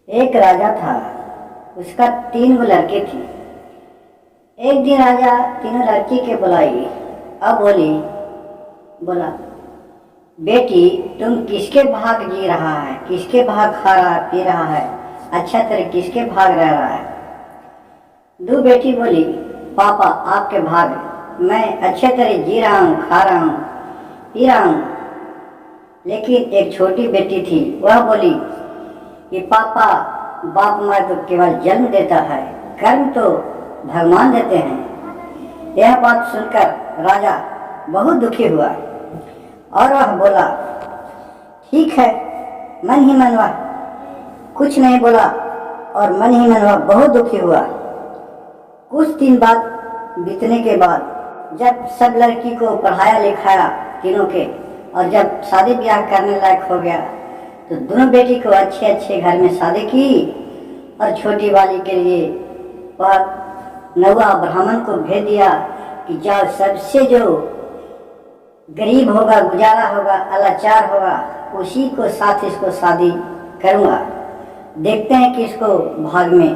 एक राजा था। उसका 3 लड़के थी। एक दिन राजा तीनों लड़की के बुलाई। अब बोला, बेटी तुम किसके भाग जी रहा है, किसके भाग खा रहा पी रहा है, अच्छा तरह किसके भाग रह रहा है। दो बेटी बोली, पापा आपके भाग, मैं अच्छे तरह जी रहा हूँ, खा रहा हूँ, पी रहा हूँ। लेकिन एक छोटी बेटी थी, वह बोली कि पापा बाप माँ तो केवल जन्म देता है, कर्म तो भगवान देते हैं। यह बात सुनकर राजा बहुत दुखी हुआ और वह बोला, ठीक है। मन ही मन वह कुछ नहीं बोला और मन ही मन वह बहुत दुखी हुआ। कुछ दिन बाद बीतने के बाद जब सब लड़की को पढ़ाया लिखाया तीनों के, और जब शादी ब्याह करने लायक हो गया तो दोनों बेटी को अच्छे अच्छे घर में शादी की और छोटी वाली के लिए वह नौवा ब्राह्मण को भेज दिया कि जाओ सबसे जो गरीब होगा, गुजारा होगा, अलाचार होगा, उसी को साथ इसको शादी करूँगा। देखते हैं कि इसको भाग में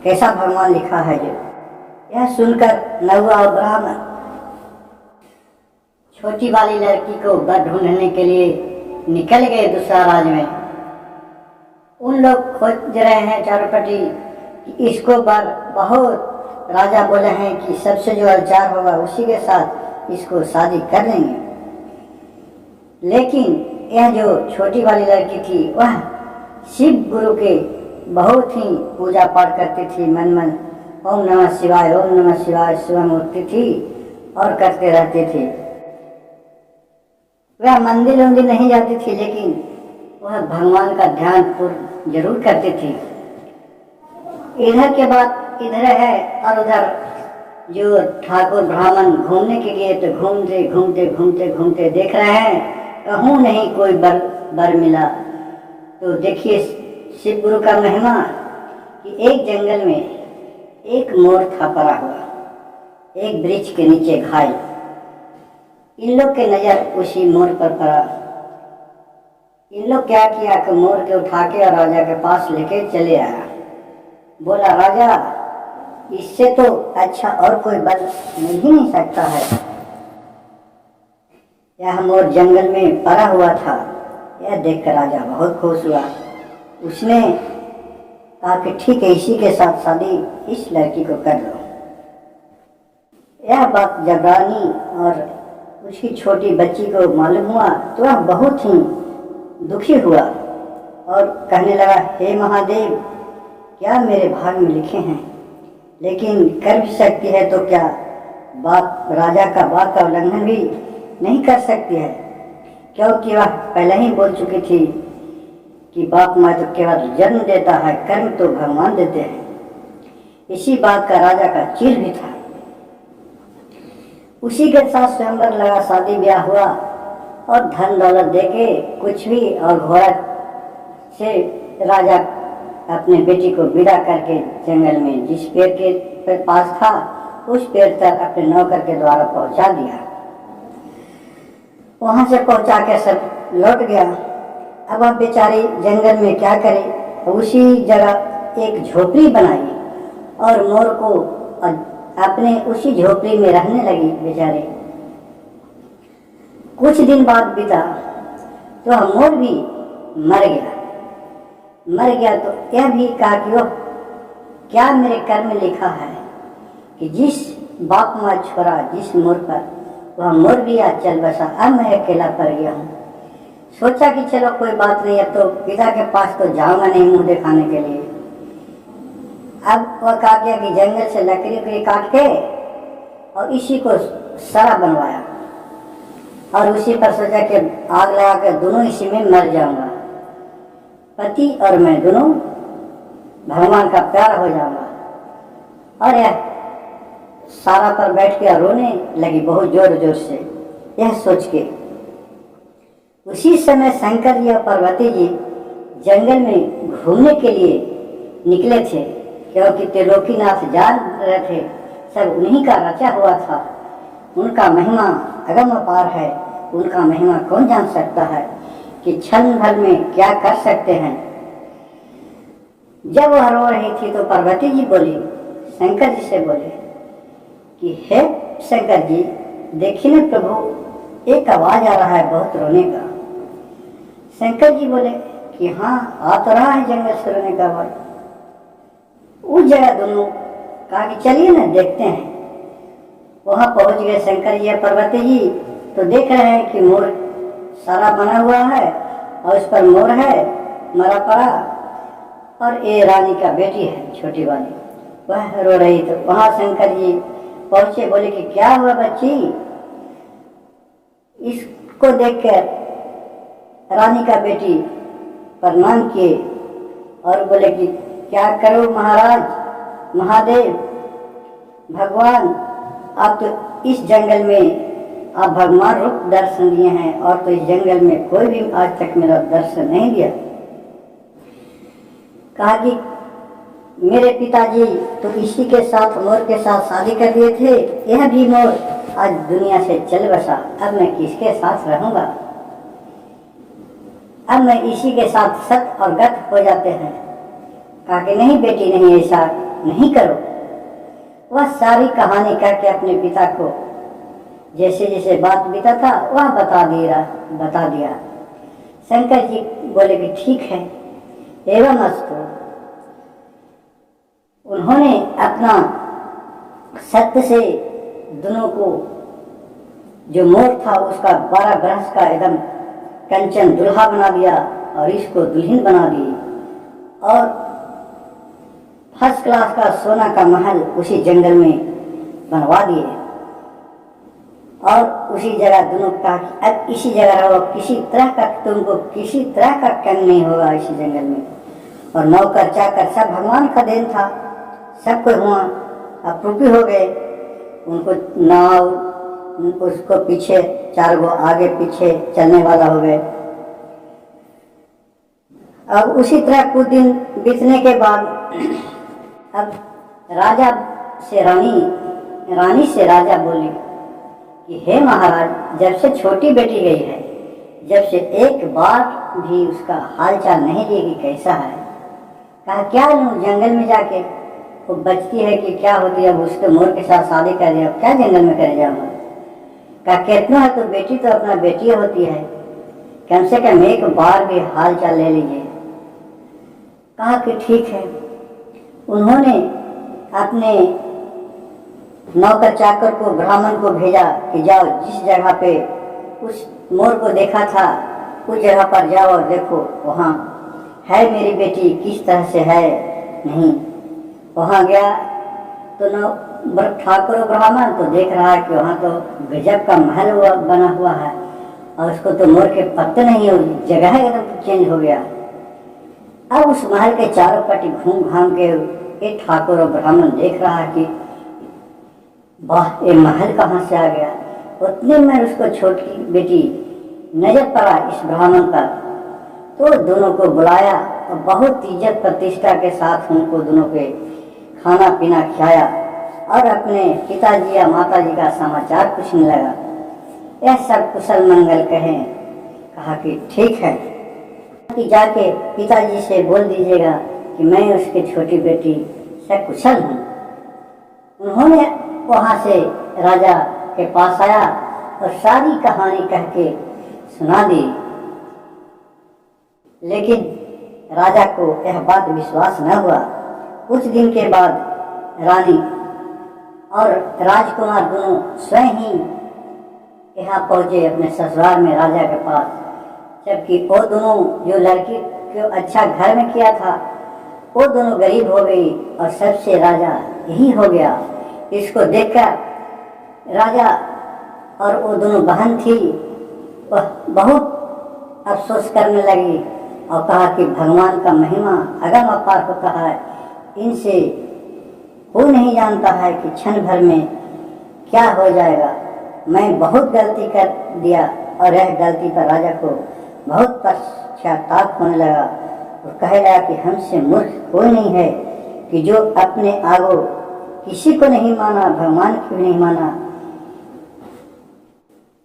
कैसा भगवान लिखा है। जो यह सुनकर नौवा ब्राह्मण छोटी वाली लड़की को वर ढूंढने के लिए निकल गए दूसरा राज्य में। उन लोग खोज रहे हैं चारों पट्टी कि इसको वर बहुत राजा बोले हैं कि सबसे जो अलाचार होगा उसी के साथ इसको शादी कर देंगे। लेकिन यह जो छोटी वाली लड़की थी वह शिव गुरु के बहुत ही पूजा पाठ करती थी। मन मन ओम नमः शिवाय, ओम नमः शिवाय शिवम उठती थी और करते रहते थे। वह मंदिर नहीं जाती थी, लेकिन वह भगवान का ध्यान पूर्ण जरूर करती थी। इधर के बाद इधर है और उधर जो ठाकुर ब्राह्मण घूमने के लिए तो घूमते घूमते घूमते घूमते देख रहे हैं कहूँ नहीं कोई बर मिला। तो देखिए शिव गुरु का महिमा कि एक जंगल में एक मोर था पड़ा हुआ, एक वृक्ष के नीचे घायल। इन लोग के नजर उसी मोर पर पड़ा। इन लोग क्या किया कि मोर के उठा के और राजा के पास लेके चले आया। बोला, राजा इससे तो अच्छा और कोई बल मिल ही नहीं सकता है। यह मोर जंगल में पड़ा हुआ था। यह देखकर राजा बहुत खुश हुआ। उसने कहा कि ठीक है, इसी के साथ शादी इस लड़की को कर लो। यह बात जब रानी और उसकी छोटी बच्ची को मालूम हुआ तो वह बहुत ही दुखी हुआ और कहने लगा, हे महादेव, क्या मेरे भाग में लिखे हैं, लेकिन कर भी सकती है तो क्या बात राजा का बात का उल्लंघन भी नहीं कर सकती है, क्योंकि वह पहले ही बोल चुकी थी कि बाप माँ तो केवल जन्म देता है, कर्म तो भगवान देते हैं। इसी बात का राजा का चिढ़ भी था। उसी के साथ स्वयंवर लगा, शादी ब्याह हुआ और धन दौलत देके कुछ भी, और घोड़ा से राजा अपने बेटी को विदा करके जंगल में जिस पेड़ के पास था उस पेड़ तक अपने नौकर के द्वारा पहुंचा दिया। वहां से पहुंचा के सब लौट गया। अब वह बेचारी जंगल में क्या करे, उसी जगह एक झोपड़ी बनाई और मोर को अपने उसी झोपड़ी में रहने लगी बेचारी। कुछ दिन बाद बीता तो वह मोर भी मर गया तो यह भी कहा कि वह क्या मेरे कर्म में लिखा है कि जिस बाप माँ छोड़ा जिस मोर पर, वह मोर भी आज चल बसा। अब मैं अकेला पड़ गया हूँ। सोचा कि चलो कोई बात नहीं, अब तो पिता के पास तो जाऊंगा नहीं मुंह दिखाने के लिए। अब वह कहा गया कि जंगल से लकड़ी काट के और इसी को सरा बनवाया और उसी पर सोचा कि आग लगा कर दोनों इसी में मर जाऊंगा। पति और मैं दोनों भगवान का प्यार हो जाऊंगा। और यह सारा पर बैठ के रोने लगी बहुत जोर जोर से, यह सोच के। उसी समय शंकर जी और पार्वती जी जंगल में घूमने के लिए निकले थे, क्योंकि त्रिलोकीनाथ जान रहे थे सब उन्हीं का रचा हुआ था। उनका महिमा अगम अपार है। उनका महिमा कौन जान सकता है कि क्षण भर में क्या कर सकते हैं। जब वह रो रही थी तो पार्वती जी बोली, शंकर जी से बोले कि हे शंकर जी, देखिए ना प्रभु, एक आवाज आ रहा है बहुत रोने का। शंकर जी बोले कि हाँ, आ तो रहा है जंगल से रोने का आवाज। उस जगह दोनों कहा कि चलिए ना देखते हैं। वहां पहुंच गए शंकर जी और पार्वती जी, तो देख रहे हैं कि मोर सारा बना हुआ है और उस पर मोर है मरा पड़ा, और ये रानी का बेटी है छोटी वाली, वह रो रही। तो वहां शंकर जी पहुंचे, बोले कि क्या हुआ बच्ची। इसको देखकर रानी का बेटी प्रणाम किए और बोले कि क्या करो महाराज, महादेव, भगवान, आप तो इस जंगल में आप भगवान रूप दर्शन दिए हैं, और तो इस जंगल में कोई भी आज तक मेरा दर्शन नहीं दिया। कहा कि मेरे पिताजी तो इसी के साथ, मोर के साथ शादी कर दिए थे, यह भी मोर आज दुनिया से चल बसा, अब मैं किसके साथ रहूंगा। अब मैं इसी के साथ सत और गत हो जाते हैं। कहा कि नहीं बेटी, नहीं, ऐसा नहीं करो। वह सारी कहानी कह के अपने पिता को जैसे जैसे बात बीता था वह बता दिया। शंकर जी बोले कि ठीक है, एवं अस्तु। उन्होंने अपना सत्य से दोनों को, जो मोर था उसका 12 बरस का एकदम कंचन दुल्हा बना दिया और इसको दुल्हन बना दी, और फर्स्ट क्लास का सोना का महल उसी जंगल में बनवा दिए। और उसी जगह दोनों कहा कि अब इसी जगह रहो, किसी तरह का तुमको किसी तरह का कम नहीं होगा इसी जंगल में। और नौकर चाकर सब भगवान का देन था, सबको हुआ अप्रूपी हो गए। उनको नाव, उसको पीछे 4 गो आगे पीछे चलने वाला हो गए। अब उसी तरह कुछ दिन बीतने के बाद अब राजा से रानी से राजा बोली कि हे महाराज, जब से छोटी बेटी गई है, जब से एक बार भी उसका हालचाल नहीं लिए कि कैसा है। कहा क्या लूँ जंगल में जाके, वो बचती है कि क्या होती है, अब उसके मोर के साथ शादी कर दिया, क्या जंगल में कर जाऊंगा। कहा कितना है तो बेटी तो अपना बेटी होती है, कम से कम एक बार भी हाल चाल ले लीजिए। कहा कि ठीक है। उन्होंने अपने नौकर चाकर को, ब्राह्मण को भेजा कि जाओ जिस जगह पे उस मोर को देखा था उस जगह पर जाओ और देखो वहाँ है मेरी बेटी किस तरह से है। नहीं, वहाँ गया तो ठाकुर और ब्राह्मण तो देख रहा है कि वहाँ तो गजब का महल बना हुआ है, और उसको तो मोर के पत्ते नहीं है, जगह एकदम चेंज हो गया। अब उस महल के चारों पट्टी घूम घाम के एक ठाकुर और ब्राह्मण देख रहा है कि वाह, ये महल कहाँ से आ गया। उतने में उसको छोटी बेटी नजर पड़ा इस ब्राह्मण पर, तो दोनों को बुलाया और बहुत इज्जत प्रतिष्ठा के साथ उनको दोनों के खाना पीना खिलाया और अपने पिताजी या माताजी का समाचार पूछने लगा। यह सब कुशल मंगल कहें। कहा कि ठीक है, कि जाके पिताजी से बोल दीजिएगा कि मैं उसकी छोटी बेटी सकुशल हूँ। उन्होंने वहाँ से राजा के पास आया और सारी कहानी कह के सुना दी, लेकिन राजा को यह बात विश्वास न हुआ। कुछ दिन के बाद रानी और राजकुमार दोनों स्वयं ही यहाँ पहुँचे अपने ससुराल में राजा के पास, जबकि वो दोनों जो लड़की को अच्छा घर में किया था वो दोनों गरीब हो गई और सबसे राजा यही हो गया। इसको देखकर राजा और वो दोनों बहन थी वह बहुत अफसोस करने लगी और कहा कि भगवान का महिमा अगम अपार होता है, इनसे कोई नहीं जानता है कि क्षण भर में क्या हो जाएगा। मैं बहुत गलती कर दिया, और यह गलती पर राजा को बहुत पश्चाताप होने लगा और कहने लगा कि हमसे मूर्ख कोई नहीं है कि जो अपने आगो किसी को नहीं माना, भगवान को भी नहीं माना।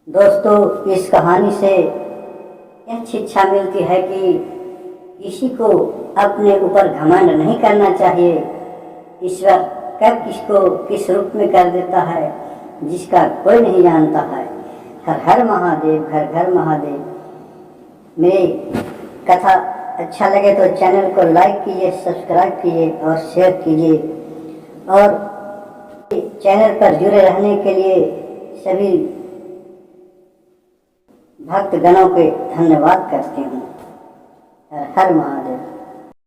दोस्तों, इस कहानी से यह शिक्षा मिलती है कि किसी को अपने ऊपर घमंड नहीं करना चाहिए। ईश्वर कब किसको किस रूप में कर देता है जिसका कोई नहीं जानता है। हर हर महादेव, घर घर महादेव। मेरी कथा अच्छा लगे तो चैनल को लाइक कीजिए, सब्सक्राइब कीजिए और शेयर कीजिए। और चैनल पर जुड़े रहने के लिए सभी भक्तगणों के धन्यवाद करती हूँ। हर हर महादेव।